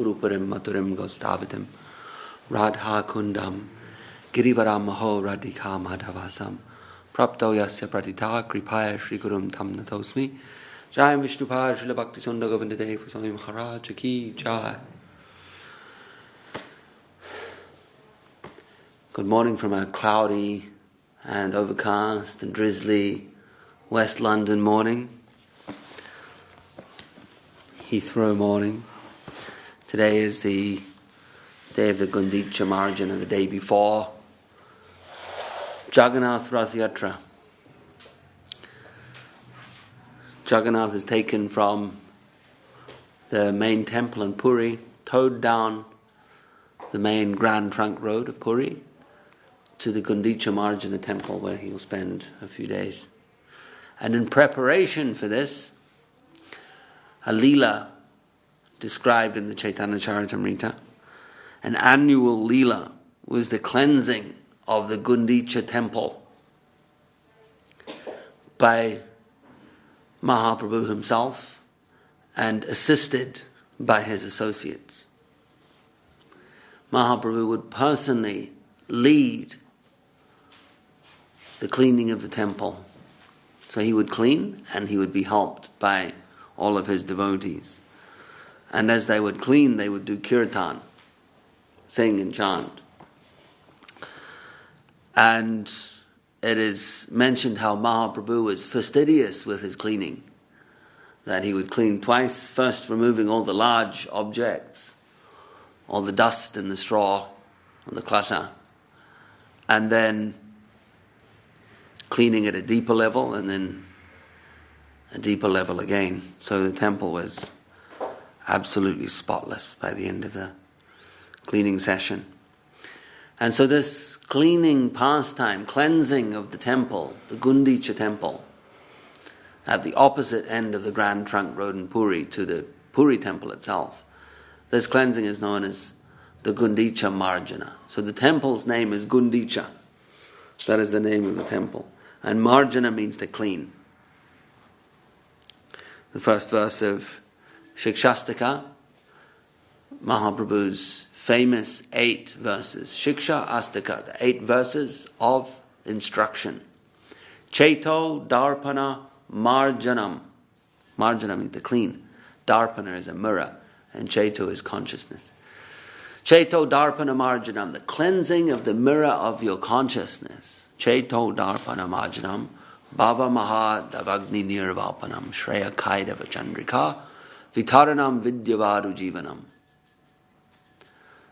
uruparim maturim gostavitim radha kundam girivaram maho radhika madhavasam prapto yasya pratita kripaya shri gurum tam natosmi Jai Vishnupad Srila Bhakti Sunda Govinda Dev Swami Maharaj Ki Jai. Good morning from a cloudy and overcast and drizzly West London morning. Heathrow morning. Today is the day of the Gundicha Marjan and the day before Jagannath Rath Yatra. Jagannath is taken from the main temple in Puri, towed down the main Grand Trunk Road of Puri to the Gundicha Marjana temple where he will spend a few days. And in preparation for this, a Leela described in the Chaitanya Charitamrita, an annual Leela was the cleansing of the Gundicha temple by Mahaprabhu himself and assisted by his associates. Mahaprabhu would personally lead the cleaning of the temple. So he would clean and he would be helped by all of his devotees. And as they would clean, they would do kirtan, sing and chant. And it is mentioned how Mahaprabhu was fastidious with his cleaning, that he would clean twice, first removing all the large objects, all the dust and the straw and the clutter, and then cleaning at a deeper level and then a deeper level again. So the temple was absolutely spotless by the end of the cleaning session. And so this cleaning pastime, cleansing of the temple, the Gundicha temple, at the opposite end of the Grand Trunk Road in Puri to the Puri temple itself, this cleansing is known as the Gundicha Marjana. So the temple's name is Gundicha. That is the name of the temple. And Marjana means to clean. The first verse of Shikshastika, Mahaprabhu's famous 8 verses. Shiksha Astika, the 8 verses of instruction. Cheto Darpana Marjanam. Marjana means to clean. Darpana is a mirror, and Cheto is consciousness. Cheto Darpana Marjanam, the cleansing of the mirror of your consciousness. Cheto Darpana Marjanam, Bhava Maha Davagni Nirvapanam, Shreya Kaidava Chandrika, Vitaranam Vidyavadu Jivanam.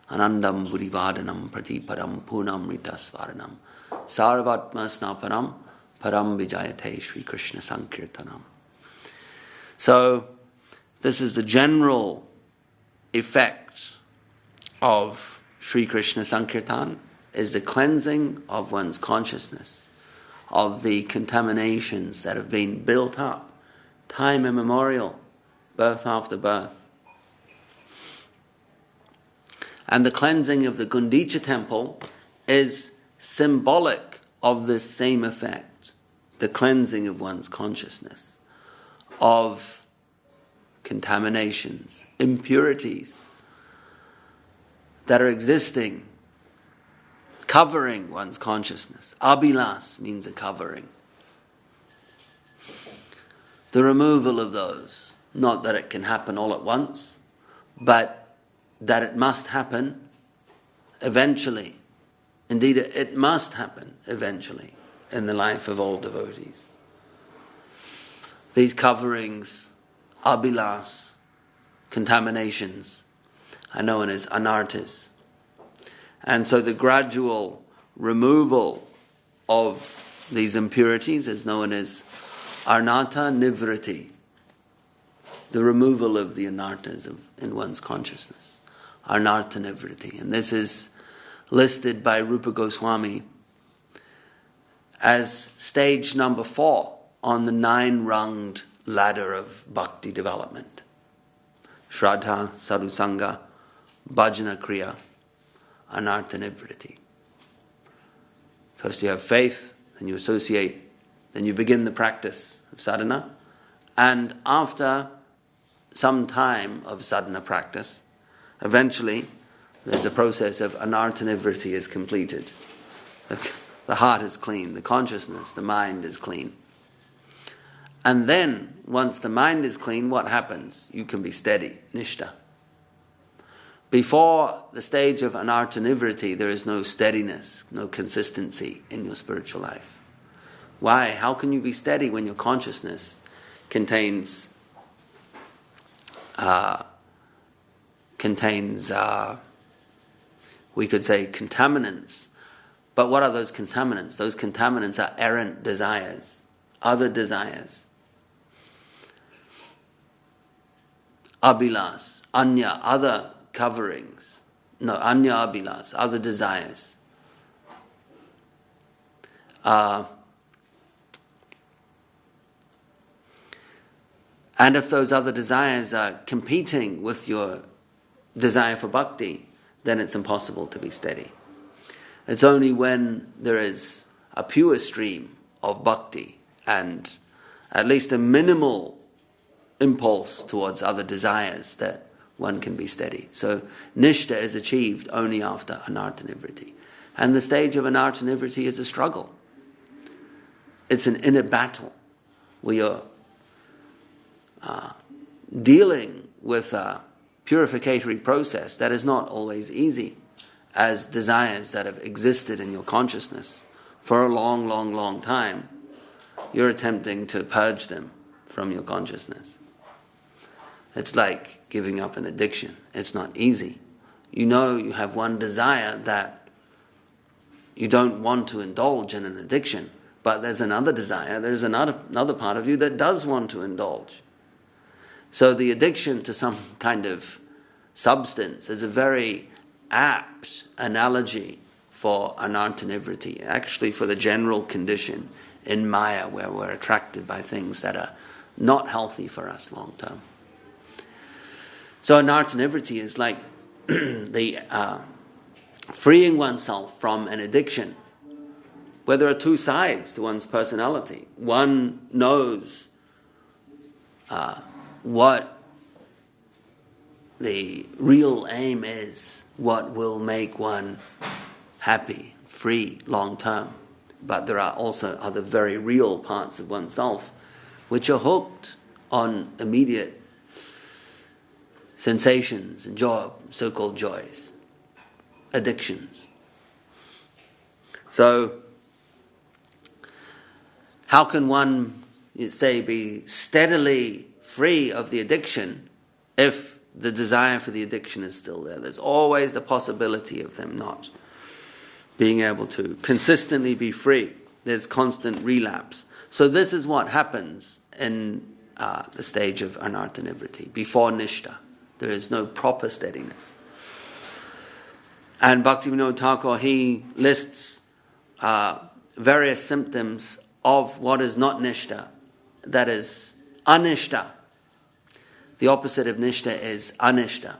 Anandam Buddhivadanam Pratiparam Punam Ritasvaranam Sarvatma Snapanam Param Vijayate Sri Krishna Sankirtanam. So, this is the general effect of Sri Krishna Sankirtan, is the cleansing of one's consciousness, of the contaminations that have been built up, time immemorial, birth after birth. And the cleansing of the Gundicha temple is symbolic of this same effect, the cleansing of one's consciousness, of contaminations, impurities that are existing, covering one's consciousness. Abhilas means a covering. The removal of those, not that it can happen all at once, but that it must happen eventually. Indeed, it must happen eventually in the life of all devotees. These coverings, abhilas, contaminations, are known as anarthas. And so the gradual removal of these impurities is known as arnata nivriti, the removal of the anarthas in one's consciousness. Arnartha nivriti. And this is listed by Rupa Goswami as stage number 4 on the 9-runged ladder of bhakti development. Shraddha, Sadhusanga, Bhajana Kriya, Anartha Nivriti. First you have faith, then you associate, then you begin the practice of sadhana, and after some time of sadhana practice, eventually there's a process of anartha-nivritti is completed. The heart is clean, the consciousness, the mind is clean. And then, once the mind is clean, what happens? You can be steady, nishta. Before the stage of anartha-nivritti, there is no steadiness, no consistency in your spiritual life. Why? How can you be steady when your consciousness contains we could say contaminants? But what are those contaminants? Those contaminants are errant desires, other desires. Abhilas, anya, other coverings. No, anya abhilas, other desires. And if those other desires are competing with your desire for bhakti, then it's impossible to be steady. It's only when there is a pure stream of bhakti and at least a minimal impulse towards other desires that one can be steady. So nishta is achieved only after anartha-nivritti. And the stage of anartha-nivritti is a struggle. It's an inner battle where you're dealing with a purificatory process that is not always easy, as desires that have existed in your consciousness for a long, long, long time, you're attempting to purge them from your consciousness. It's like giving up an addiction. It's not easy. You know you have one desire that you don't want to indulge in an addiction, but there's another desire, there's another part of you that does want to indulge. So the addiction to some kind of substance is a very apt analogy for anartha-nivritti, actually for the general condition in Maya where we're attracted by things that are not healthy for us long term. So anartha-nivritti is like the freeing oneself from an addiction, where there are two sides to one's personality. One knows what the real aim is, what will make one happy, free, long term. But there are also other very real parts of oneself which are hooked on immediate sensations and joy, so-called joys, addictions. So, how can one, say, be steadily free of the addiction if the desire for the addiction is still there? There's always the possibility of them not being able to consistently be free. There's constant relapse. So this is what happens in the stage of anartha-nivritti, before nishta. There is no proper steadiness. And Bhaktivinoda Thakur, he lists various symptoms of what is not nishta, that is anishta. The opposite of nishta is anishta.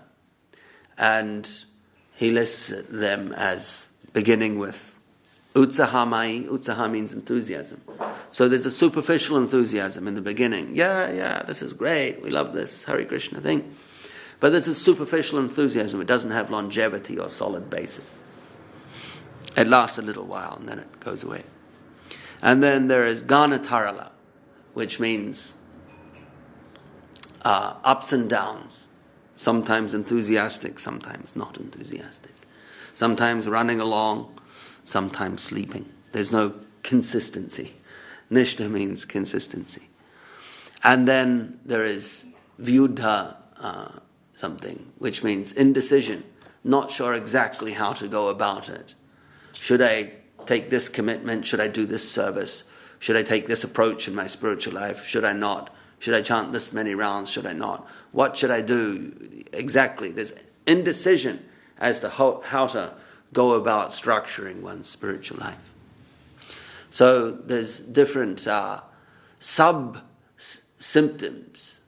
And he lists them as beginning with utsahamai. Utsaha means enthusiasm. So there's a superficial enthusiasm in the beginning. Yeah, this is great. We love this Hare Krishna thing. But there's a superficial enthusiasm. It doesn't have longevity or solid basis. It lasts a little while and then it goes away. And then there is ganatarala, which means ups and downs. Sometimes enthusiastic, sometimes not enthusiastic. Sometimes running along, sometimes sleeping. There's no consistency. Nishta means consistency. And then there is vyuddha something, which means indecision, not sure exactly how to go about it. Should I take this commitment? Should I do this service? Should I take this approach in my spiritual life? Should I not? Should I chant this many rounds? Should I not? What should I do exactly? There's indecision as to how to go about structuring one's spiritual life. So there's different sub-symptoms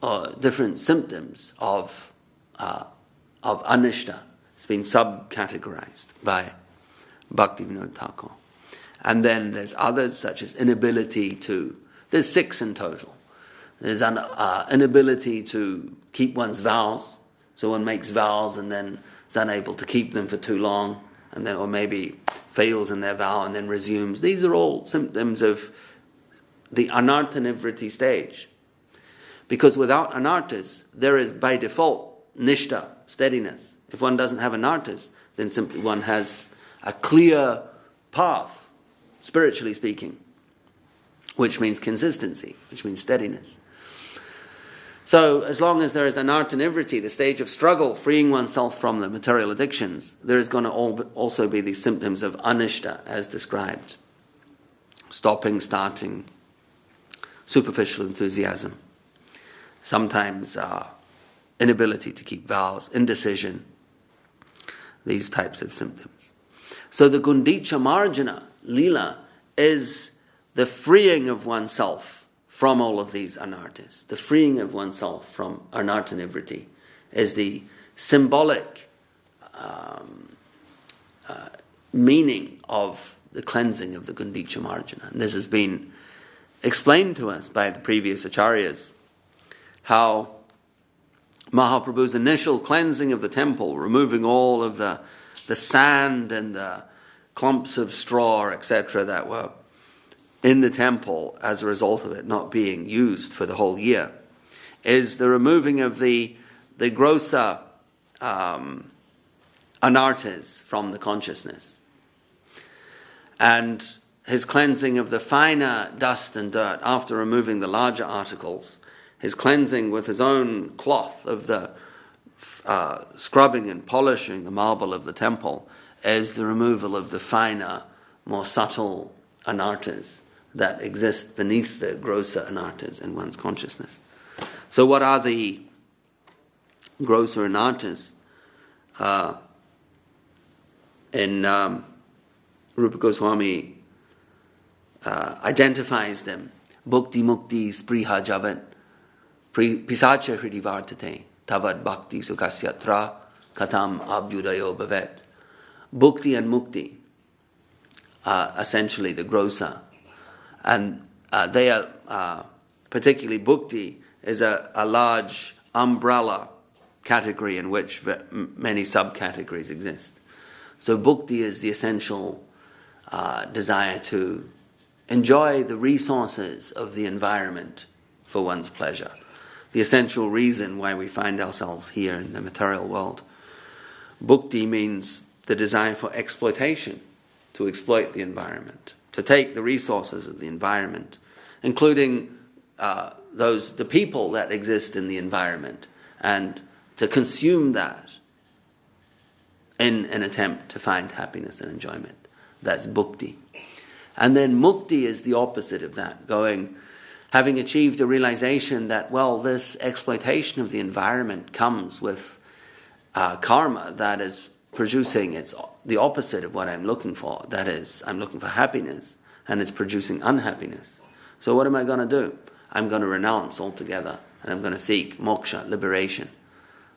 or different symptoms of anishta. It's been sub-categorized by Bhaktivinoda Thakur. And then there's others such as inability to, there's 6 in total. There's an inability to keep one's vows. So one makes vows and then is unable to keep them for too long, and then, or maybe fails in their vow and then resumes. These are all symptoms of the anartha nivritti stage. Because without anarthas, there is by default nishta, steadiness. If one doesn't have anarthas, then simply one has a clear path, spiritually speaking, which means consistency, which means steadiness. So as long as there is anartha nivritti, the stage of struggle, freeing oneself from the material addictions, there is going to also be these symptoms of anishta, as described. Stopping, starting, superficial enthusiasm. Sometimes inability to keep vows, indecision, these types of symptoms. So the Gundicha Marjana, Lila, is the freeing of oneself from all of these anarthas. The freeing of oneself from anartha nivritti is the symbolic meaning of the cleansing of the Gundicha Marjana. And this has been explained to us by the previous acharyas, how Mahaprabhu's initial cleansing of the temple, removing all of the sand and the clumps of straw, etc., that were in the temple as a result of it not being used for the whole year, is the removing of the grosser anarthas from the consciousness, and his cleansing of the finer dust and dirt after removing the larger articles, his cleansing with his own cloth of the scrubbing and polishing the marble of the temple, is the removal of the finer, more subtle anarthas that exist beneath the grosser anarthas in one's consciousness. So what are the grosser anarthas? Rupa Goswami identifies them. Bhukti mukti spriha javat pisacha hridi vartate tavad bhakti sukasyatra katam abhyudayo bhavet. Bhukti and mukti are essentially the grosser. And they are, particularly bhukti, is a large umbrella category in which many subcategories exist. So bhukti is the essential desire to enjoy the resources of the environment for one's pleasure. The essential reason why we find ourselves here in the material world. Bhukti means the desire for exploitation, to exploit the environment, to take the resources of the environment, including the people that exist in the environment, and to consume that in an attempt to find happiness and enjoyment. That's bhukti. And then mukti is the opposite of that, having achieved a realization that, this exploitation of the environment comes with karma that is producing the opposite of what I'm looking for. That is, I'm looking for happiness, and it's producing unhappiness. So what am I going to do? I'm going to renounce altogether, and I'm going to seek moksha, liberation.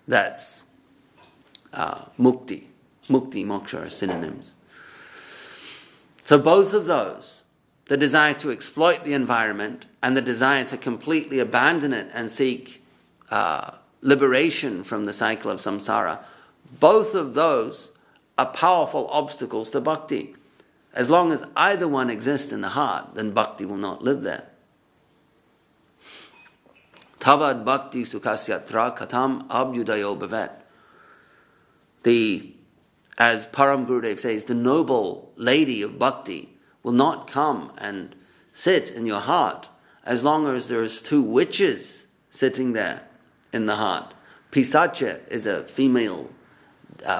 That's mukti. Mukti, moksha are synonyms. So both of those, the desire to exploit the environment and the desire to completely abandon it and seek liberation from the cycle of samsara, both of those are powerful obstacles to bhakti. As long as either one exists in the heart, then bhakti will not live there. Tavad bhakti sukasyatra katam abhyudayo bhavet. As Param Gurudev says, the noble lady of bhakti will not come and sit in your heart as long as there's two witches sitting there in the heart. Pisacha is a female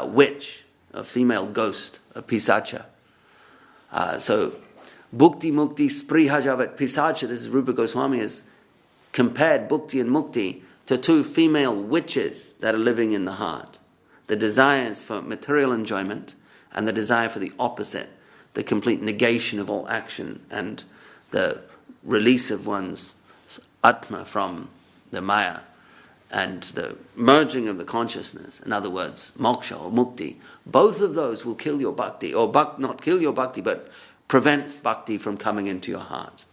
witch, a female ghost, a pisacha. So, bhukti mukti spriha javat pisacha, this is Rupa Goswami has compared bhukti and mukti to two female witches that are living in the heart. The desires for material enjoyment and the desire for the opposite, the complete negation of all action and the release of one's atma from the maya and the merging of the consciousness, in other words, moksha or mukti. Both of those will kill your bhakti, or not kill your bhakti, but prevent bhakti from coming into your heart.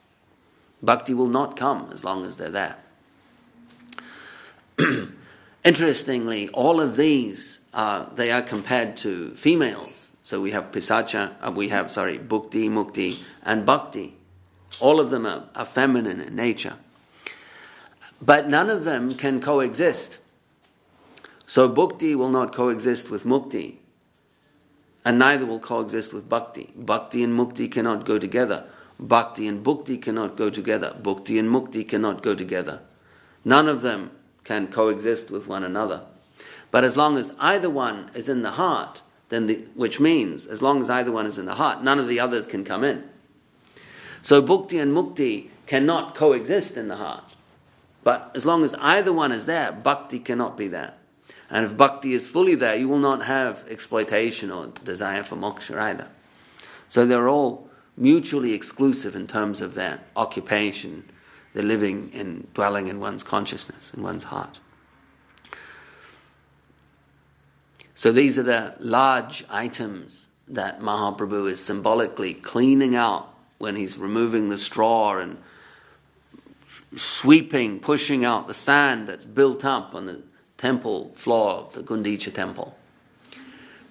Bhakti will not come as long as they're there. Interestingly, all of these, they are compared to females. So we have Bhukti, Mukti, and Bhakti. All of them are feminine in nature. But none of them can coexist. So Bhukti will not coexist with Mukti, and neither will coexist with Bhakti. Bhakti and Mukti cannot go together. Bhakti and Bhukti cannot go together. Bhukti and Mukti cannot go together. None of them can coexist with one another. But as long as either one is in the heart, which means as long as either one is in the heart, none of the others can come in. So Bhukti and Mukti cannot coexist in the heart. But as long as either one is there, Bhakti cannot be there. And if Bhakti is fully there, you will not have exploitation or desire for moksha either. So they're all mutually exclusive in terms of their occupation, the living in, dwelling in one's consciousness, in one's heart. So these are the large items that Mahaprabhu is symbolically cleaning out when he's removing the straw and sweeping, pushing out the sand that's built up on the temple floor of the Gundicha temple.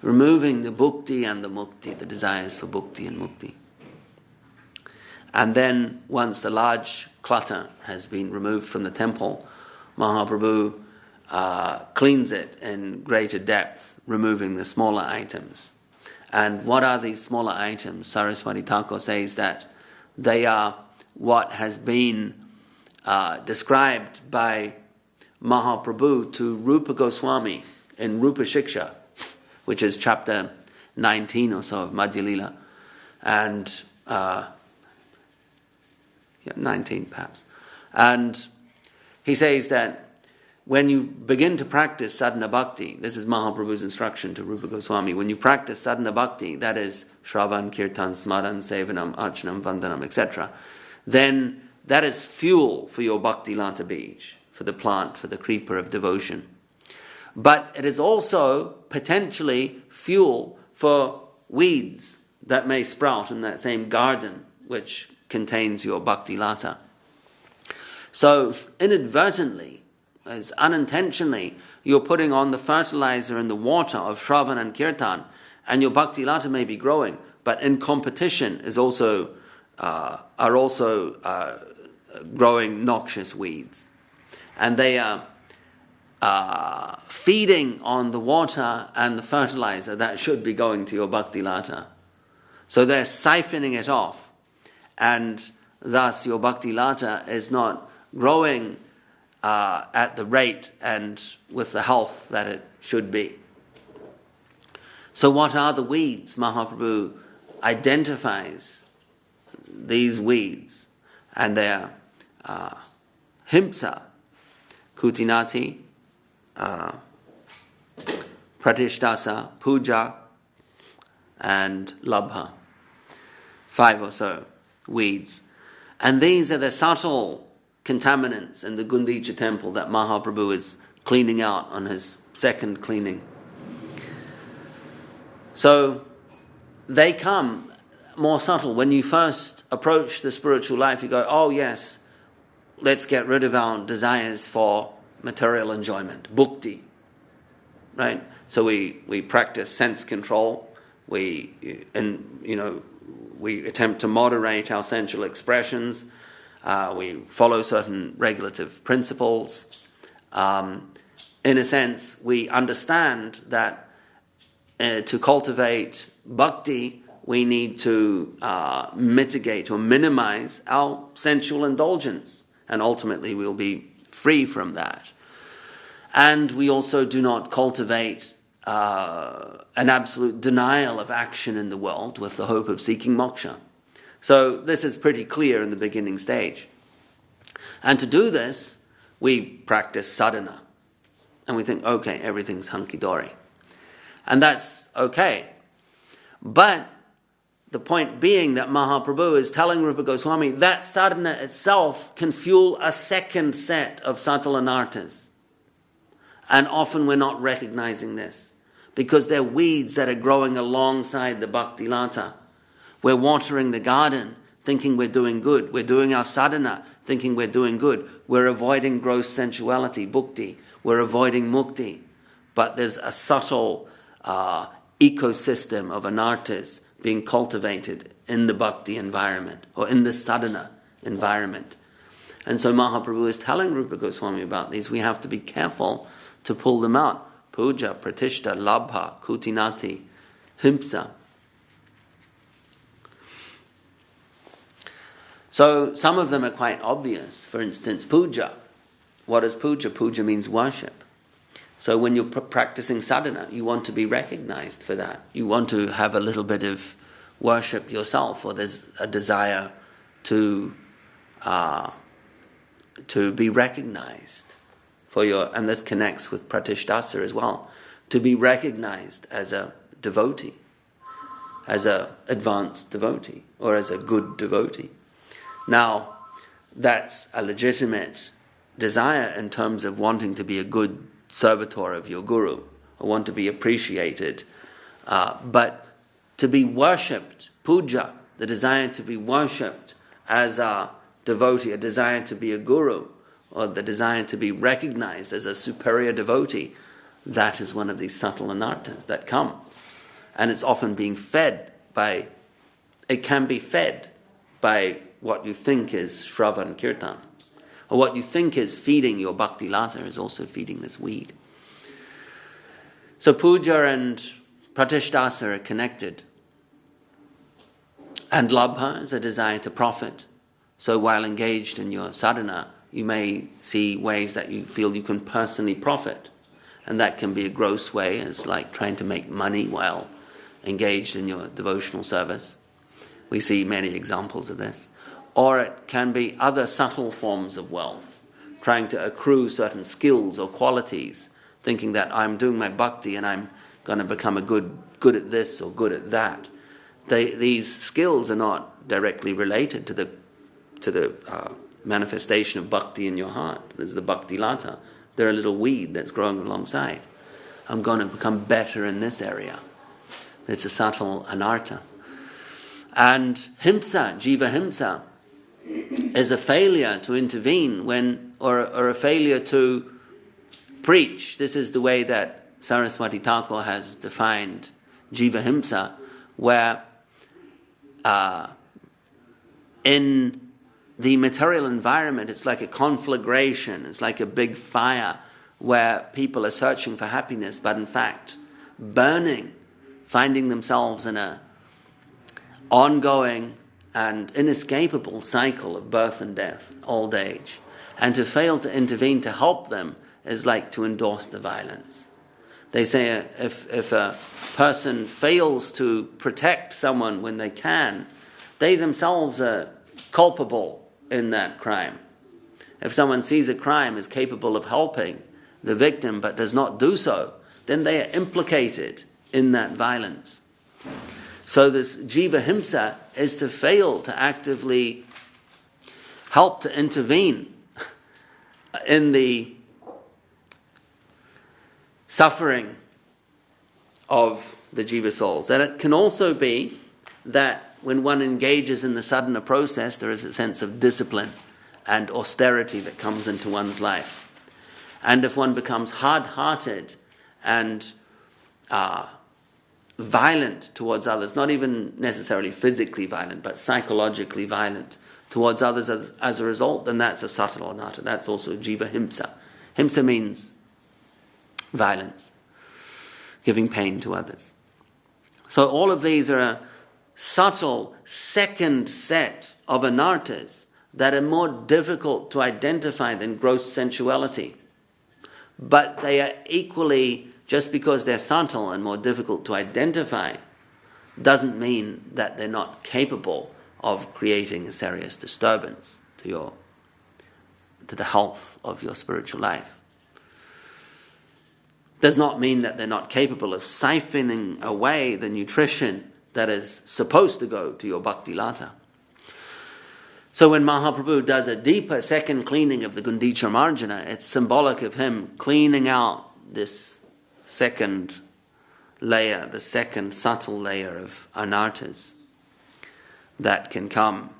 Removing the bhukti and the mukti, the desires for bhukti and mukti. And then once the large clutter has been removed from the temple, Mahaprabhu cleans it in greater depth, removing the smaller items. And what are these smaller items? Saraswati Thakur says that they are what has been described by Mahaprabhu to Rupa Goswami in Rupa Shiksha, which is chapter 19 or so of Madhya Lila, and 19 perhaps. And he says that when you begin to practice sadhana bhakti, this is Mahaprabhu's instruction to Rupa Goswami, when you practice sadhana bhakti, that is Shravan, Kirtan, Smaran, Sevanam, Archanam, Vandanam, etc., then that is fuel for your bhakti lata bij, for the plant, for the creeper of devotion. But it is also potentially fuel for weeds that may sprout in that same garden which contains your bhakti lata. So inadvertently, as unintentionally, you're putting on the fertilizer and the water of Shravan and Kirtan, and your bhakti lata may be growing, but in competition are also growing noxious weeds. And they are feeding on the water and the fertilizer that should be going to your bhakti lata. So they're siphoning it off, and thus your bhakti lata is not growing at the rate and with the health that it should be. So what are the weeds? Mahaprabhu identifies these weeds, and they are himsa, kutinati, pratishtasa, puja, and labha. 5 or so weeds. And these are the subtle contaminants in the Gundicha temple that Mahaprabhu is cleaning out on his second cleaning. So they come more subtle. When you first approach the spiritual life, you go, oh yes, let's get rid of our desires for material enjoyment, bhukti, right? So we practice sense control. We attempt to moderate our sensual expressions. We follow certain regulative principles. In a sense, we understand that to cultivate bhakti, we need to mitigate or minimize our sensual indulgence, and ultimately we'll be free from that. And we also do not cultivate an absolute denial of action in the world with the hope of seeking moksha. So this is pretty clear in the beginning stage. And to do this, we practice sadhana. And we think, okay, everything's hunky-dory. And that's okay. But the point being that Mahaprabhu is telling Rupa Goswami that sadhana itself can fuel a second set of subtle anarthas. And often we're not recognizing this, because they're weeds that are growing alongside the bhakti lata. We're watering the garden, thinking we're doing good. We're doing our sadhana, thinking we're doing good. We're avoiding gross sensuality, bhukti. we're avoiding mukti. But there's a subtle ecosystem of anarthas being cultivated in the bhakti environment, or in the sadhana environment. And so Mahaprabhu is telling Rupa Goswami about these. We have to be careful to pull them out. Puja, pratishta, labha, kutinati, himsa. So some of them are quite obvious. For instance, puja. What is puja? Puja means worship. So when you're practicing sadhana, you want to be recognized for that. You want to have a little bit of worship yourself, or there's a desire to be recognized for your, and this connects with pratishtasa as well, to be recognized as a devotee, as a advanced devotee, or as a good devotee. Now, that's a legitimate desire in terms of wanting to be a good servitor of your guru, or want to be appreciated. But to be worshipped, puja, the desire to be worshipped as a devotee, a desire to be a guru, or the desire to be recognized as a superior devotee, that is one of these subtle anarthas that come. And it's often being fed by, it can be fed by what you think is Shravan Kirtan, or what you think is feeding your bhakti lata is also feeding this weed. So puja and pratishtasa are connected. And labha is a desire to profit. So while engaged in your sadhana, you may see ways that you feel you can personally profit. And that can be a gross way, it's like trying to make money while engaged in your devotional service. We see many examples of this. Or it can be other subtle forms of wealth, trying to accrue certain skills or qualities, thinking that I'm doing my bhakti and I'm going to become a good at this or good at that. These skills are not directly related to the manifestation of bhakti in your heart. There's the bhakti lata. They're a little weed that's growing alongside. I'm going to become better in this area. It's a subtle anartha. And himsa, jiva himsa, is a failure to intervene or a failure to preach. This is the way that Saraswati Thakur has defined jiva himsa, where in the material environment it's like a conflagration, it's like a big fire where people are searching for happiness, but in fact burning, finding themselves in an ongoing and inescapable cycle of birth and death, old age. And to fail to intervene to help them is like to endorse the violence. They say if a person fails to protect someone when they can, they themselves are culpable in that crime. If someone sees a crime is capable of helping the victim but does not do so, then they are implicated in that violence. So this jiva himsa is to fail to actively help to intervene in the suffering of the jiva souls. And it can also be that when one engages in the sadhana process, there is a sense of discipline and austerity that comes into one's life. And if one becomes hard-hearted and violent towards others, not even necessarily physically violent, but psychologically violent towards others as a result, then that's a subtle anartha. That's also jiva himsa. Himsa means violence, giving pain to others. So all of these are a subtle second set of anarthas that are more difficult to identify than gross sensuality. But they are equally, just because they're subtle and more difficult to identify, doesn't mean that they're not capable of creating a serious disturbance to the health of your spiritual life. Does not mean that they're not capable of siphoning away the nutrition that is supposed to go to your bhakti lata. So when Mahaprabhu does a deeper second cleaning of the Gundicha Marjana, it's symbolic of him cleaning out this second layer, the second subtle layer of anarthas that can come,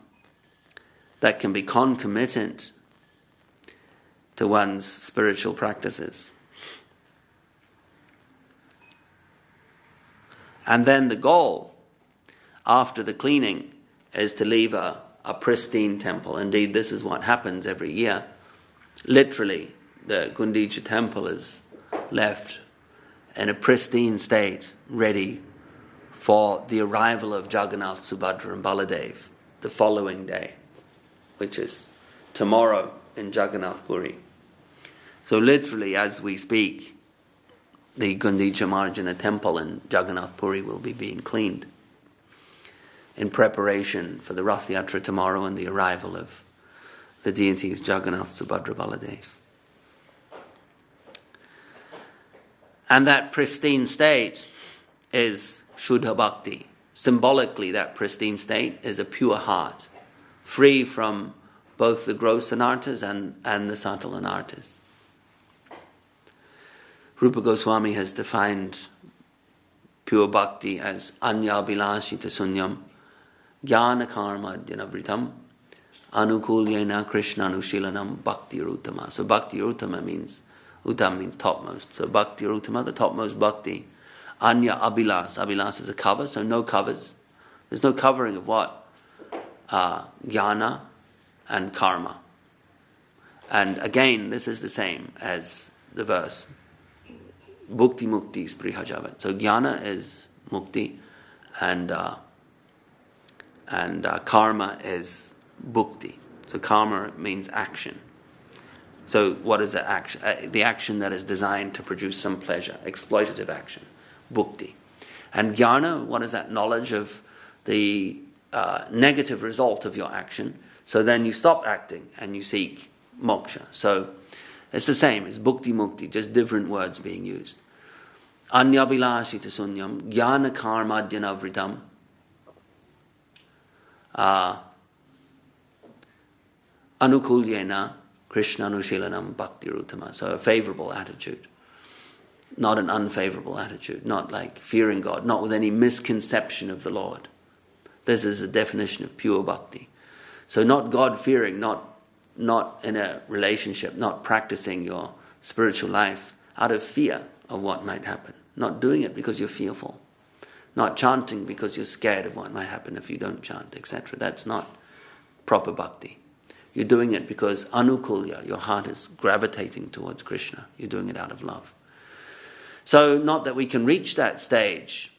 that can be concomitant to one's spiritual practices. And then the goal, after the cleaning, is to leave a pristine temple. Indeed, this is what happens every year. Literally, the Gundicha temple is left in a pristine state, ready for the arrival of Jagannath, Subhadra and Baladev the following day, which is tomorrow in Jagannath Puri. So literally, as we speak, the Gundicha Marjana temple in Jagannath Puri will be being cleaned in preparation for the Rath Yatra tomorrow and the arrival of the deities Jagannath, Subhadra, Baladev. And that pristine state is Shuddha Bhakti. Symbolically, that pristine state is a pure heart, free from both the gross anarthas and the subtle anarthas. Rupa Goswami has defined pure bhakti as anyabhilashita sunyam jnana karma dyanavritam anukulyena krishna anushilanam bhakti ruttama. So bhakti ruttama means, uttam means topmost. So bhakti ruttama, the topmost bhakti. Anya abhilas. Abhilas is a cover, so no covers. There's no covering of what? Jnana and karma. And again, this is the same as the verse. Bhukti mukti sprihajavat. So jnana is mukti, and karma is bhukti. So karma means action. So what is the action? The action that is designed to produce some pleasure, exploitative action, bhukti. And jnana, what is that? Knowledge of the negative result of your action. So then you stop acting and you seek moksha. So it's the same, it's bhukti mukti, just different words being used. Anyabhilashita sunyam, jnana karma dyanavritam, anukulyena krishna anushilanam bhakti ruttama. So a favorable attitude, not an unfavorable attitude, not like fearing God, not with any misconception of the Lord. This is a definition of pure bhakti. So not God-fearing, not in a relationship, not practicing your spiritual life out of fear of what might happen. Not doing it because you're fearful. Not chanting because you're scared of what might happen if you don't chant, etc. That's not proper bhakti. You're doing it because anukulya, your heart is gravitating towards Krishna. You're doing it out of love. So not that we can reach that stage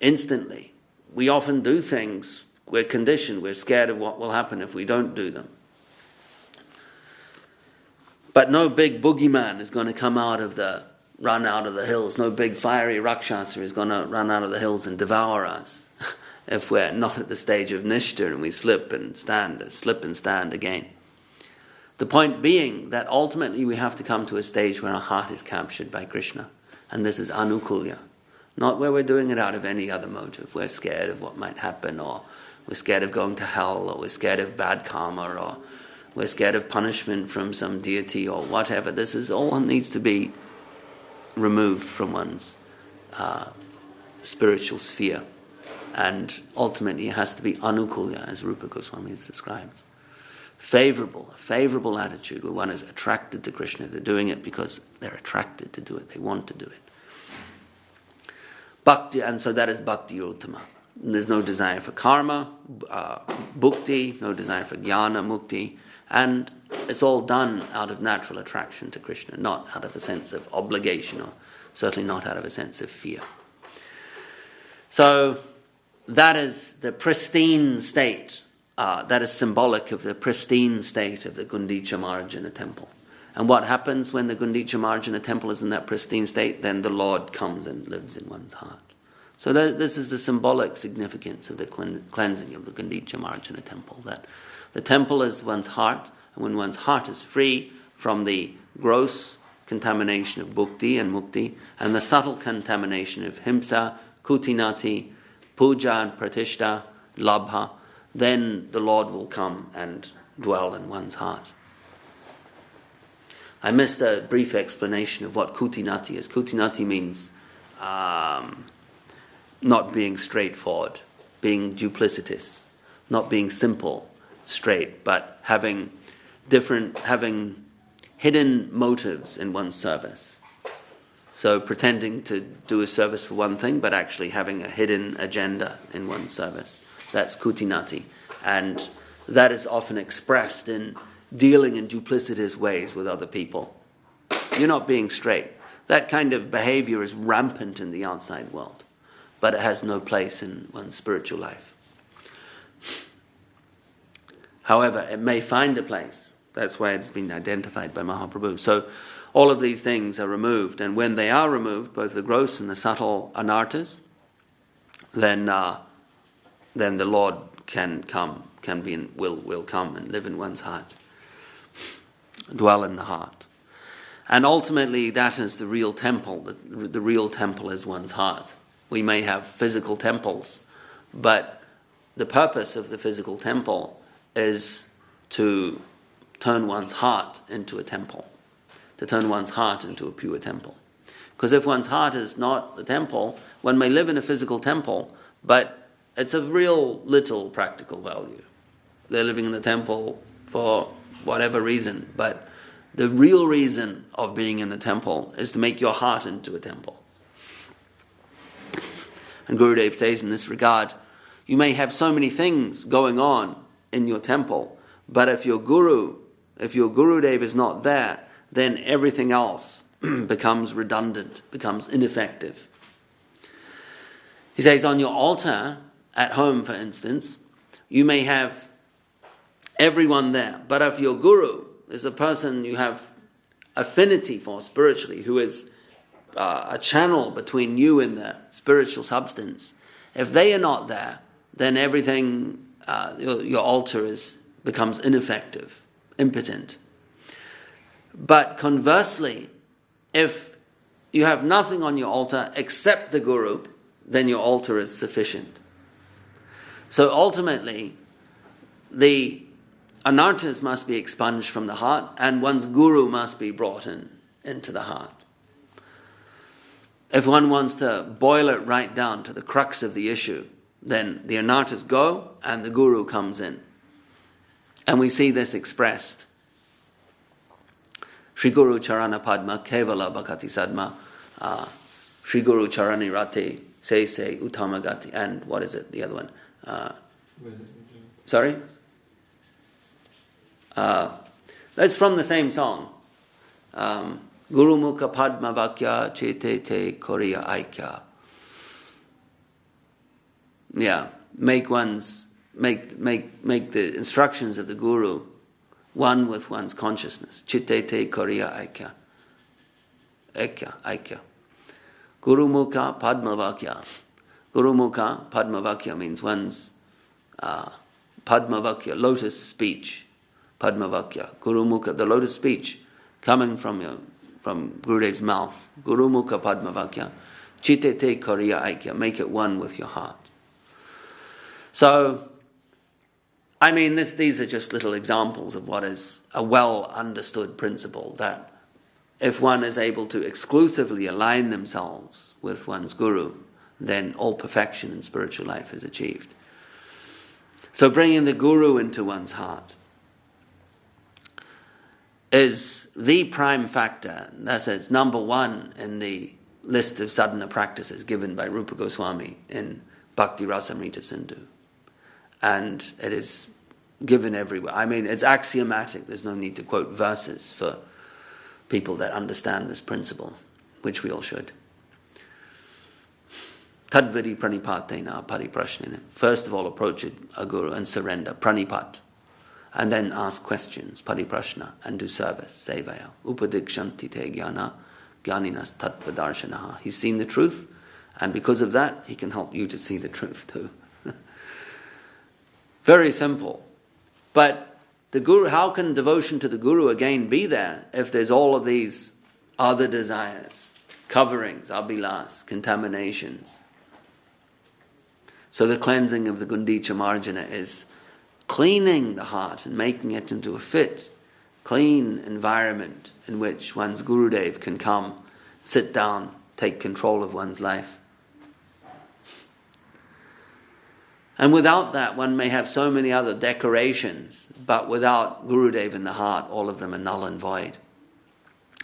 instantly. We often do things, we're conditioned, we're scared of what will happen if we don't do them. But no big boogeyman is going to run out of the hills. No big fiery Rakshasa is going to run out of the hills and devour us if we're not at the stage of Nishta and we slip and stand again. The point being that ultimately we have to come to a stage where our heart is captured by Krishna. And this is anukulya. Not where we're doing it out of any other motive. We're scared of what might happen, or we're scared of going to hell, or we're scared of bad karma, or we're scared of punishment from some deity or whatever. This is all needs to be removed from one's spiritual sphere. And ultimately it has to be anukulya, as Rupa Goswami has described. A favorable attitude where one is attracted to Krishna. They're doing it because they're attracted to do it. They want to do it. Bhakti, and so that is bhakti uttama. There's no desire for karma, bhukti, no desire for jnana, mukti, and it's all done out of natural attraction to Krishna, not out of a sense of obligation, or certainly not out of a sense of fear. So that is the pristine state. That is symbolic of the pristine state of the Gundicha Marjana temple. And what happens when the Gundicha Marjana temple is in that pristine state? Then the Lord comes and lives in one's heart. So this is the symbolic significance of the cleansing of the Gundicha Marjana temple. That the temple is one's heart, and when one's heart is free from the gross contamination of bhukti and mukti, and the subtle contamination of himsa, kutinati, puja and pratishta, labha, then the Lord will come and dwell in one's heart. I missed a brief explanation of what kutinati is. Kutinati means not being straightforward, being duplicitous, not being simple, straight, but having hidden motives in one's service. So pretending to do a service for one thing, but actually having a hidden agenda in one's service. That's kutinati. And that is often expressed in dealing in duplicitous ways with other people. You're not being straight. That kind of behavior is rampant in the outside world, but it has no place in one's spiritual life. However, it may find a place. That's why it's been identified by Mahaprabhu. So all of these things are removed, and when they are removed, both the gross and the subtle anarthas, then the Lord can come, will come and live in one's heart, dwell in the heart. And ultimately, that is the real temple. The real temple is one's heart. We may have physical temples, but the purpose of the physical temple is to turn one's heart into a temple, to turn one's heart into a pure temple. Because if one's heart is not the temple, one may live in a physical temple, but it's of real little practical value. They're living in the temple for whatever reason, but the real reason of being in the temple is to make your heart into a temple. And Gurudev says in this regard, you may have so many things going on in your temple, but if your Gurudev is not there, then everything else becomes redundant, becomes ineffective. He says on your altar, at home for instance, you may have everyone there, but if your Guru is a person you have affinity for spiritually, who is a channel between you and the spiritual substance, if they are not there, then everything, your altar becomes ineffective, impotent. But conversely, if you have nothing on your altar except the Guru, then your altar is sufficient. So ultimately, the anarthas must be expunged from the heart, and one's Guru must be brought into the heart. If one wants to boil it right down to the crux of the issue, then the anarthas go and the Guru comes in. And we see this expressed. Shri Guru Charana Padma Kevala Bhakati Sadma, Shri Guru Charani Rati Se Uttamagati, and what is it, the other one? Sorry? That's from the same song. Guru Mukha Padma Vakya Chete Te Koriya Aikya. Yeah, make the instructions of the Guru one with one's consciousness. Chitte Te Koriya Aikya. Aikya. Guru Mukha Padma Vakya. Guru Mukha Padma Vakya means one's Padma Vakya, lotus speech. Padma Vakya, Guru Mukha, the lotus speech coming from Gurudev's mouth. Guru Mukha Padma Vakya, Chitte Te Koriya Aikya, make it one with your heart. So, I mean, these are just little examples of what is a well understood principle, that if one is able to exclusively align themselves with one's Guru, then all perfection in spiritual life is achieved. So bringing the Guru into one's heart is the prime factor. That's it's number one in the list of sadhana practices given by Rupa Goswami in Bhakti Rasamrita Sindhu. And it is given everywhere. I mean, it's axiomatic. There's no need to quote verses for people that understand this principle, which we all should. Tadvidi pranipatena pariprashnena. First of all, approach a guru and surrender, pranipat. And then ask questions, pariprashna, and do service, sevaya. Upadikshanti te jnana, jnaninas tatvadarshanaha. He's seen the truth, and because of that, he can help you to see the truth too. Very simple. But the Guru, how can devotion to the Guru again be there if there's all of these other desires, coverings, abhilas, contaminations? So the cleansing of the Gundicha Marjana is cleaning the heart and making it into a fit, clean environment in which one's Gurudev can come, sit down, take control of one's life. And without that, one may have so many other decorations, but without Gurudev in the heart, all of them are null and void.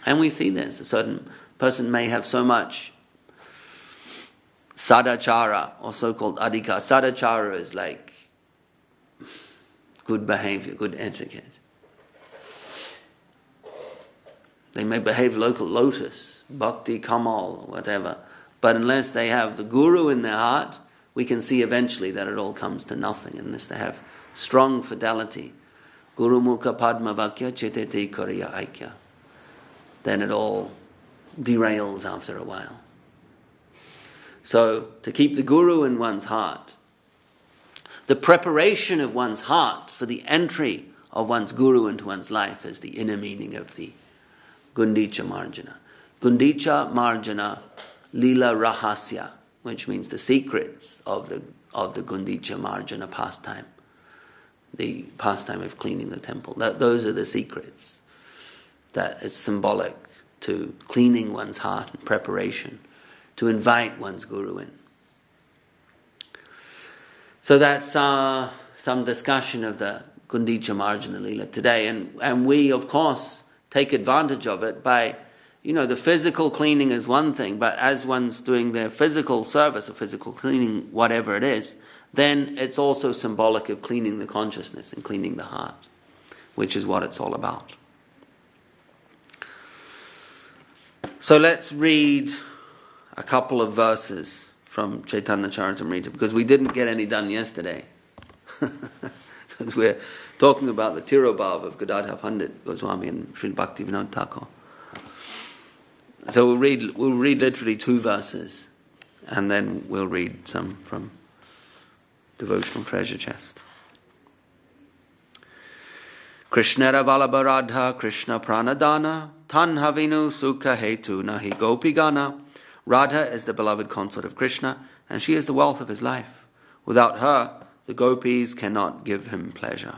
And we see there's a certain person may have so much sadachara, or so-called adhika. Sadachara is like good behavior, good etiquette. They may behave lotus, bhakti, kamal, or whatever. But unless they have the guru in their heart, we can see eventually that it all comes to nothing, unless they have strong fidelity. Guru mukha padma vakya chetete kariya aikya. Then it all derails after a while. So, to keep the guru in one's heart, the preparation of one's heart for the entry of one's guru into one's life is the inner meaning of the Gundicha Marjana. Gundicha Marjana Lila Rahasya, which means the secrets of the Gundicha Marjana pastime, the pastime of cleaning the temple. Those are the secrets. That is symbolic to cleaning one's heart and preparation to invite one's guru in. So that's some discussion of the Gundicha Marjana Lila today, and we of course take advantage of it by, the physical cleaning is one thing, but as one's doing their physical service or physical cleaning, whatever it is, then it's also symbolic of cleaning the consciousness and cleaning the heart, which is what it's all about. So let's read a couple of verses from Chaitanya Charitamrita, because we didn't get any done yesterday. Because we're talking about the Tirobhav of Gadadhar Pandit Goswami and Srila Bhakti Vinod Thakur. So we'll read literally 2 verses, and then we'll read some from Devotional Treasure Chest. Krishnara Vallabha Krishna Pranadana Tanhavinu Sukha Hetu Nahi Gopigana. Radha is the beloved consort of Krishna, and she is the wealth of his life. Without her, the gopis cannot give him pleasure.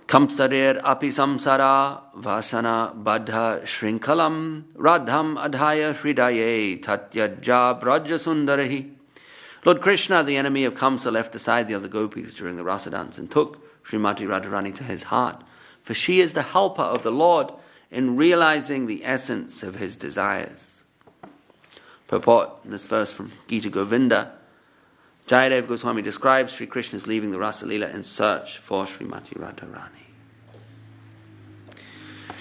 Kamsarir api samsara vasana badha shrinkalam radham adhaya hridaye tatyajja brajasundarahi. Lord Krishna, the enemy of Kamsa, left aside the other gopis during the rasa dance and took Srimati Radharani to his heart, for she is the helper of the Lord in realizing the essence of his desires. Purport in this verse from Gita Govinda, Jayadev Goswami describes Sri Krishna's leaving the Rasa Leela in search for Srimati Radharani.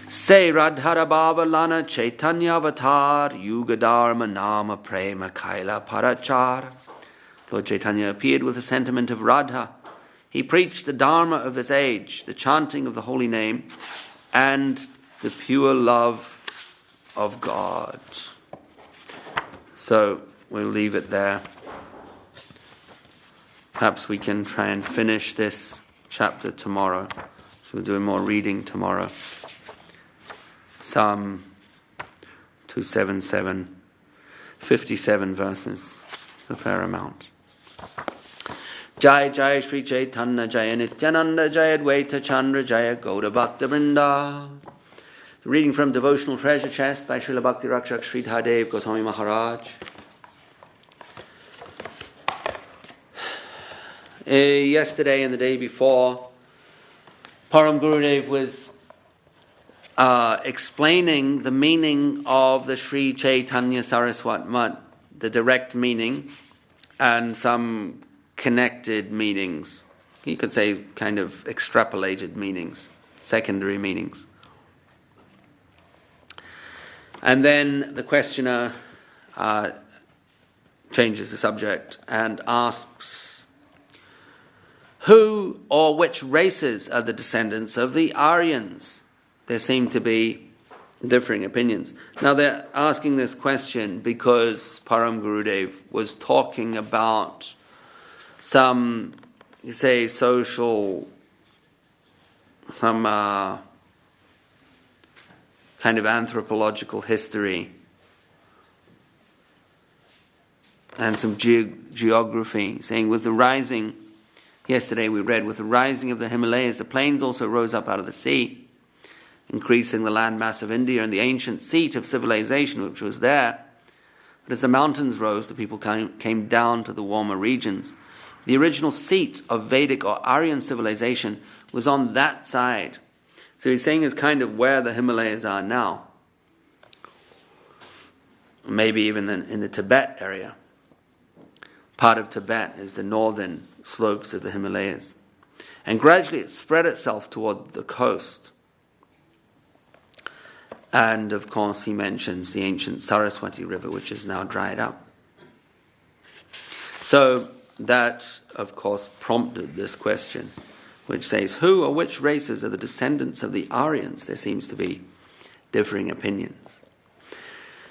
Say Radhara Bhava Lana Chaitanya Avatar Yuga Dharma Nama Prema Kaila Parachar. Lord Chaitanya appeared with the sentiment of Radha. He preached the Dharma of this age, the chanting of the holy name, and the pure love of God. So we'll leave it there. Perhaps we can try and finish this chapter tomorrow. So we'll do more reading tomorrow. Psalm 277, 57 verses. It's a fair amount. Jai Jai Shri Chaitanya Jaya Nityananda Jaya Dvaita Chandra Jaya Gauda Bhakta Vrinda. The reading from Devotional Treasure Chest by Srila Bhakti Rakshak Sri Dhadev Goswami Maharaj. Yesterday and the day before, Param Gurudev was explaining the meaning of the Sri Chaitanya Saraswat Mat, the direct meaning, and some connected meanings. You could say kind of extrapolated meanings, secondary meanings. And then the questioner changes the subject and asks, who or which races are the descendants of the Aryans? There seem to be differing opinions. Now they're asking this question because Param Gurudev was talking about some, you say, social, some kind of anthropological history and some geography, saying with the rising, yesterday we read, with the rising of the Himalayas, the plains also rose up out of the sea, increasing the landmass of India and the ancient seat of civilization which was there. But as the mountains rose, the people came down to the warmer regions. The original seat of Vedic or Aryan civilization was on that side. So he's saying is kind of where the Himalayas are now. maybe even in the Tibet area. Part of Tibet is the northern slopes of the Himalayas. And gradually it spread itself toward the coast. And of course he mentions the ancient Saraswati River, which is now dried up. So that, of course, prompted this question, which says, who or which races are the descendants of the Aryans? There seems to be differing opinions.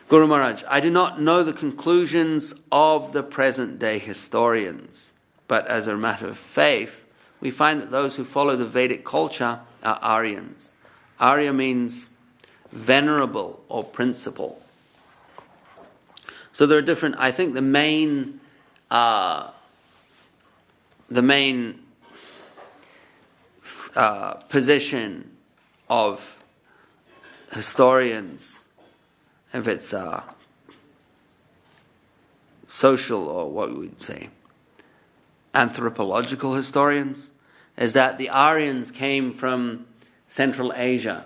Guru Maharaj, I do not know the conclusions of the present-day historians, but as a matter of faith, we find that those who follow the Vedic culture are Aryans. Arya means venerable or principal. So there are different, I think the main position of historians, if it's social or what we would say, anthropological historians, is that the Aryans came from Central Asia,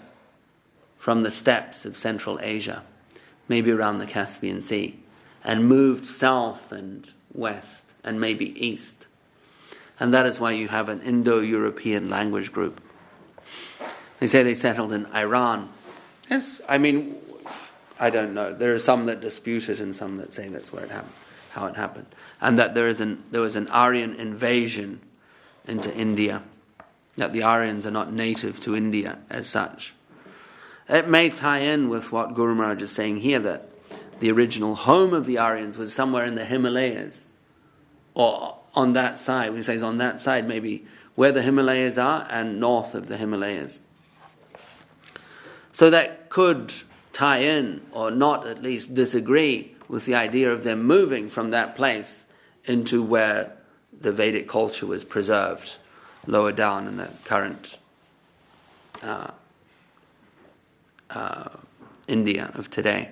from the steppes of Central Asia, maybe around the Caspian Sea, and moved south and west and maybe east. And that is why you have an Indo-European language group. They say they settled in Iran. Yes, I mean, I don't know. There are some that dispute it and some that say that's where it happened, how it happened. And that there was an Aryan invasion into India, that the Aryans are not native to India as such. It may tie in with what Guru Maharaj is saying here, that the original home of the Aryans was somewhere in the Himalayas, or on that side. When he says on that side, maybe where the Himalayas are and north of the Himalayas. So that could tie in, or not at least disagree, with the idea of them moving from that place into where the Vedic culture was preserved, lower down in the current India of today.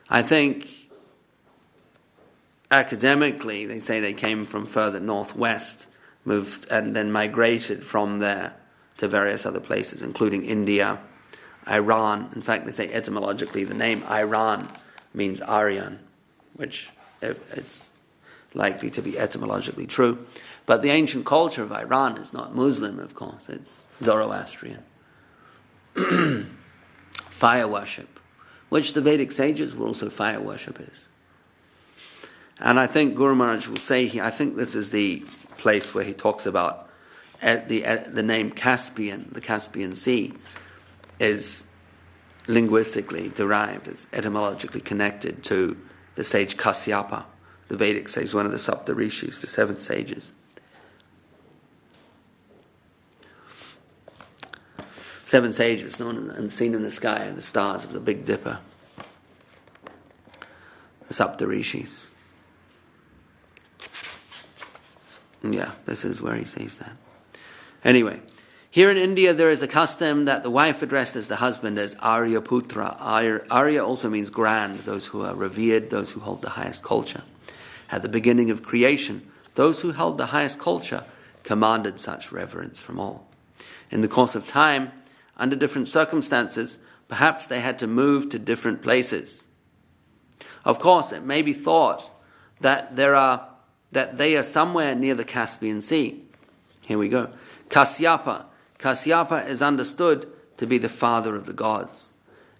I think academically they say they came from further northwest, moved and then migrated from there to various other places, including India, Iran. In fact, they say etymologically the name Iran means Aryan, which is likely to be etymologically true. But the ancient culture of Iran is not Muslim, of course. It's Zoroastrian. Fire worship, which the Vedic sages were also fire worshippers. And I think Guru Maharaj will say here, I think this is the place where he talks about the name Caspian, the Caspian Sea, is linguistically derived, is etymologically connected to the sage Kasyapa, the Vedic sage, one of the Saptarishis, the 7 sages. 7 sages known and seen in the sky and the stars of the Big Dipper, the Saptarishis. Yeah, this is where he says that. Anyway, here in India there is a custom that the wife addressed as the husband as Arya Putra. Arya also means grand, those who are revered, those who hold the highest culture. At the beginning of creation, those who held the highest culture commanded such reverence from all. In the course of time, under different circumstances, perhaps they had to move to different places. Of course, it may be thought that they are somewhere near the Caspian Sea. Here we go. Kasyapa. Kasyapa is understood to be the father of the gods.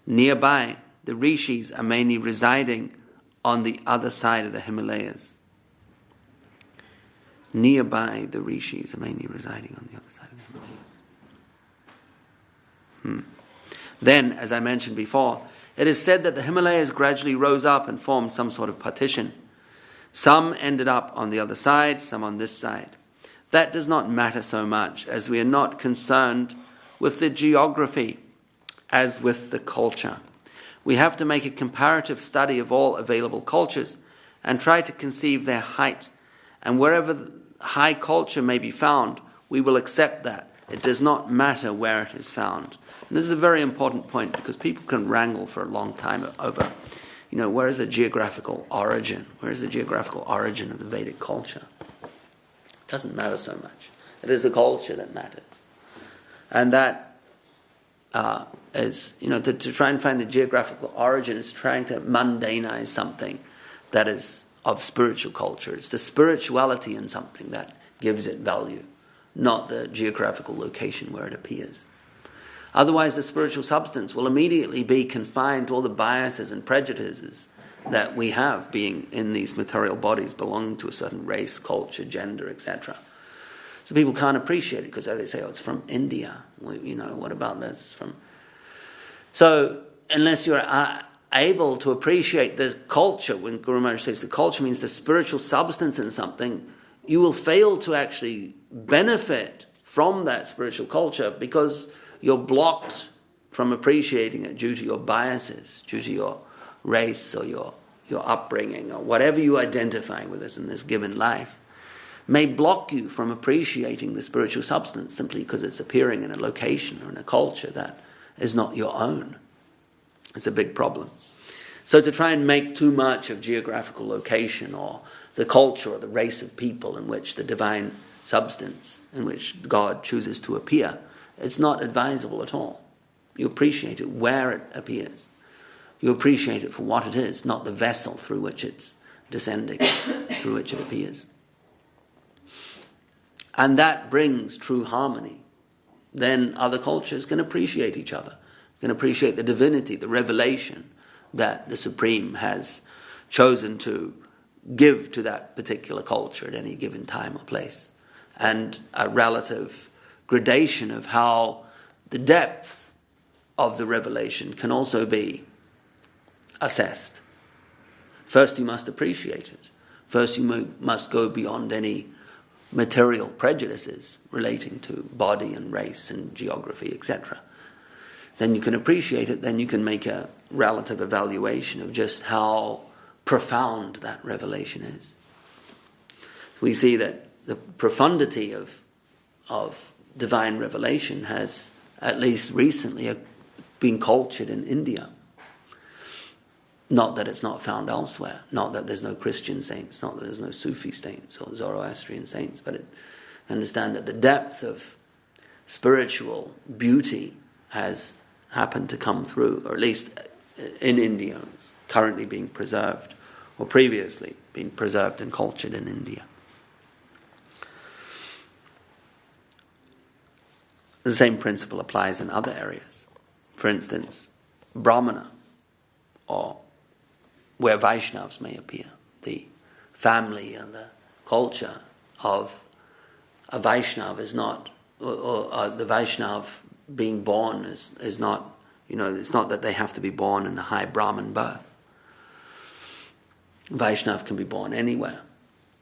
Nearby, the rishis are mainly residing on the other side of the Himalayas. Nearby, the rishis are mainly residing on the other side of the Himalayas. Then, as I mentioned before, it is said that the Himalayas gradually rose up and formed some sort of partition. Some ended up on the other side, some on this side. That does not matter so much, as we are not concerned with the geography as with the culture. We have to make a comparative study of all available cultures and try to conceive their height. And wherever high culture may be found, we will accept that. It does not matter where it is found. And this is a very important point, because people can wrangle for a long time over, where is the geographical origin? Where is the geographical origin of the Vedic culture? It doesn't matter so much. It is the culture that matters. And that is, to try and find the geographical origin is trying to mundanize something that is of spiritual culture. It's the spirituality in something that gives it value, not the geographical location where it appears. Otherwise, the spiritual substance will immediately be confined to all the biases and prejudices that we have being in these material bodies belonging to a certain race, culture, gender, etc. So people can't appreciate it because they say, it's from India. What about this? So unless you're able to appreciate the culture, when Guru Maharaj says the culture means the spiritual substance in something, you will fail to actually benefit from that spiritual culture because you're blocked from appreciating it due to your biases, due to your race or your upbringing or whatever you identify with us in this given life, may block you from appreciating the spiritual substance simply because it's appearing in a location or in a culture that is not your own. It's a big problem. So to try and make too much of geographical location or the culture or the race of people in which the divine substance, in which God chooses to appear, it's not advisable at all. You appreciate it where it appears. You appreciate it for what it is, not the vessel through which it's descending, through which it appears. And that brings true harmony. Then other cultures can appreciate each other, can appreciate the divinity, the revelation that the Supreme has chosen to give to that particular culture at any given time or place. And a relative gradation of how the depth of the revelation can also be assessed. First you must appreciate it. First you must go beyond any material prejudices relating to body and race and geography, etc. Then you can appreciate it, then you can make a relative evaluation of just how profound that revelation is. So we see that the profundity of divine revelation has, at least recently, been cultured in India. Not that it's not found elsewhere, not that there's no Christian saints, not that there's no Sufi saints or Zoroastrian saints, but understand that the depth of spiritual beauty has happened to come through, or at least in India, is currently being preserved, or previously being preserved and cultured in India. The same principle applies in other areas. For instance, Brahmana, or where Vaishnavas may appear, the family and the culture of a Vaishnava is not, or the Vaishnav being born is not, it's not that they have to be born in a high Brahmin birth. Vaishnav can be born anywhere.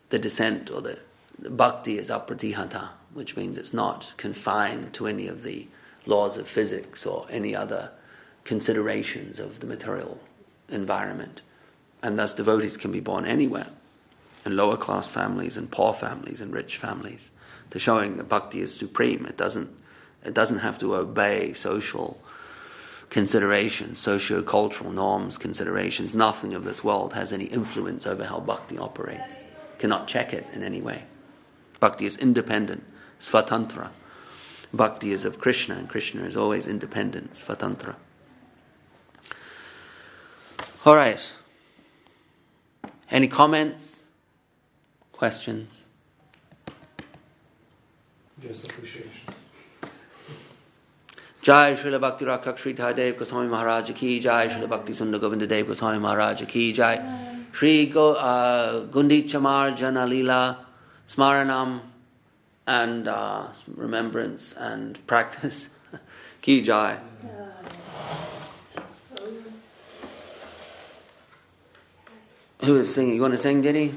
The descent or the bhakti is apratihata, which means it's not confined to any of the laws of physics or any other considerations of the material environment. And thus devotees can be born anywhere, in lower class families and poor families and rich families. To showing that bhakti is supreme. It doesn't have to obey social considerations, socio-cultural norms, considerations. Nothing of this world has any influence over how bhakti operates. Cannot check it in any way. Bhakti is independent, svatantra. Bhakti is of Krishna, and Krishna is always independent, svatantra. All right. Any comments? Questions? Just appreciation. Jai Srila Bhakti Rakshak Sri Thadev Goswami Maharaj Ki Jai, Srila Bhakti Sundar Govinda Dev Goswami Maharaj Ki Jai, Sri Gundicha Marjana Leela Smaranam and remembrance and practice Ki Jai. Who is singing? You want to sing, Diddy?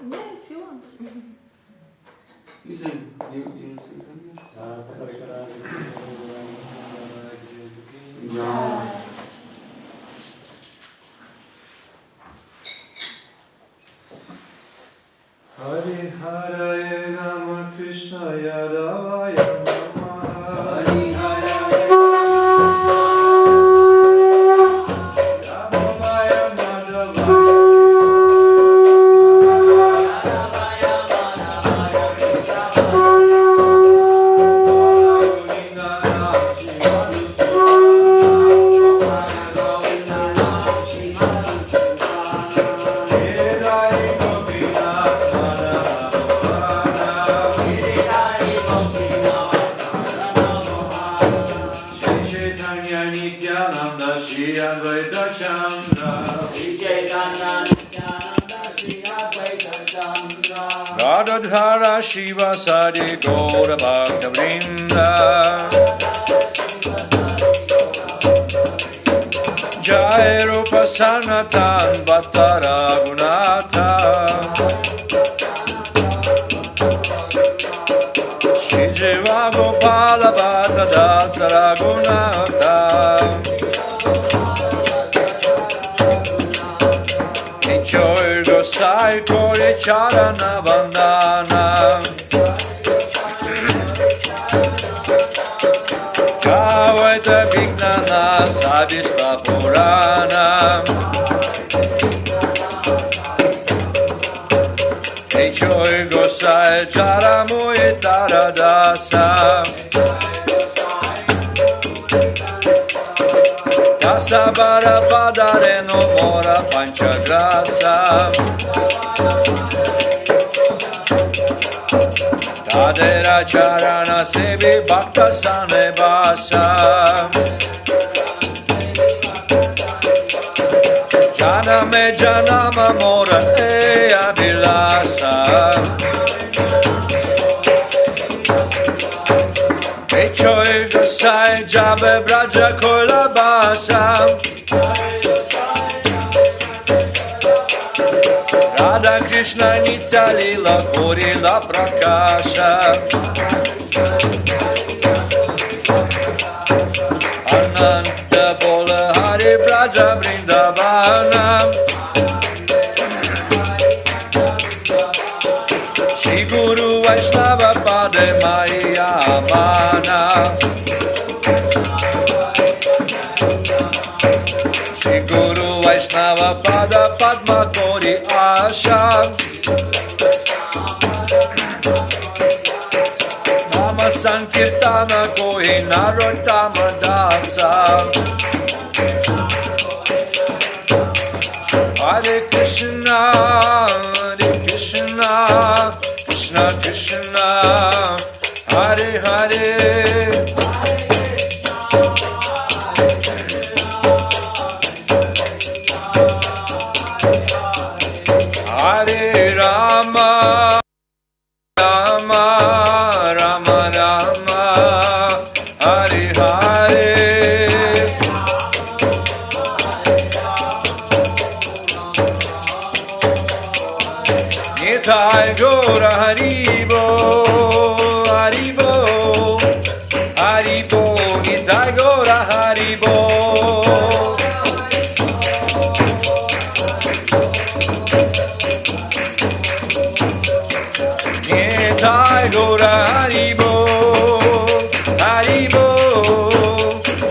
Yeah, if you want. You sing. You sing from here? Yeah. Hari Hare Rama Krishna Yadavaya Namaha. Hari Hare Yadavaya Madhavaya. Radhadhara Shiva Sadi Gaura Bhakta Vrinda Jai Rupa Sanatan Bhatta Raghunatha Shri Jiva Gopala Bhatta Dasa Raghunatha Joy Gosai Kori Charana Vandana Kavaita Vignana Sadista Purana Joy Gosai Charamui Taradasa Dasabara Padare no Mora Panchagrasa Tadera Charana Sevi Bhakta Sane Basa Janame Janama Mora E Abhilasa Echoy Gosai Jabe Braja Kola Basa Radha Krishna Nitya Lila Korila Prakasha Ananta Bola Hari Braja Vrindavana Shri Guru Vaishnava Pade Maya Mana Shri Guru Vaishnava Pada Padma Kori Asha Nama Sankirtana Koi Narottama Dasa Hare Krishna Krishna Krishna Hare Hare Hare Rama Rama Rama Rama Hare Hare Nitai Gaura Haribo Haribo Haribo Nitai Gaura Haribo Nitai Gaura Haribo Haribo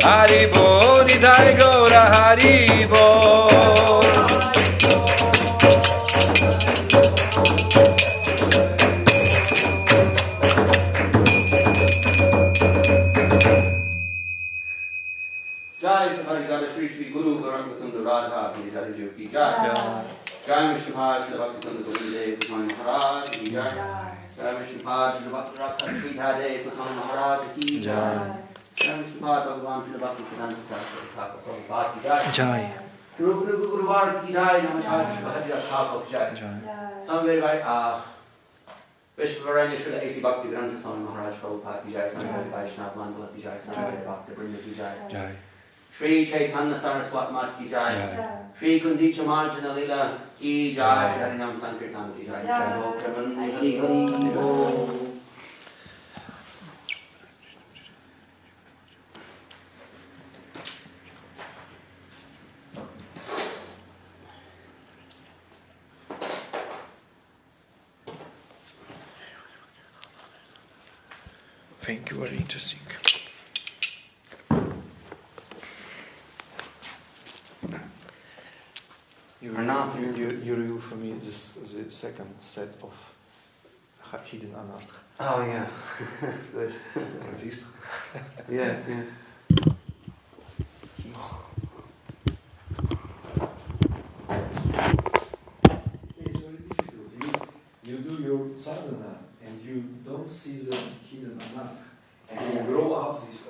Haribo Nitai Gaura Haribo Radha Ki Jai Ki Jai Jai Vishnu Bhaj Bhakti Santa Govinda Swami Maharaj Ki Jai Jai Vishnu Bhaj Bhakti Rakha Sri Dhade Swami Maharaj Ki Jai Jai Vishnu Bhaj Bhagavan Shri Bhakti Siddhanta Saraswati Thakur Prabhupada Ki Jai Jai Guru Guru Var Ki Jai Namaskar Shri Bhadras Thakur Ki Jai Swami Very Bhai Vishvaranya Shri A.C. Bhakti Vedanta Swami Maharaj Prabhupada Ki Jai Swami Very Vaishnava Mandala Ki Jai Swami Very Bhakti Vrinda Ki Jai Shri Chaitanya Saraswat Mat Ki Jai Shri Kundicha Marjana Lila Ki Jai Shri Harinam Sankirtan Ki Jai Jai Ho Prabhan Hari Hari Ho Thank you, very interesting. You review for me this the second set of hidden anartha. Oh yeah, good. Yes, yes. It's very difficult. You do your sadhana and you don't see the hidden anartha, and you grow up this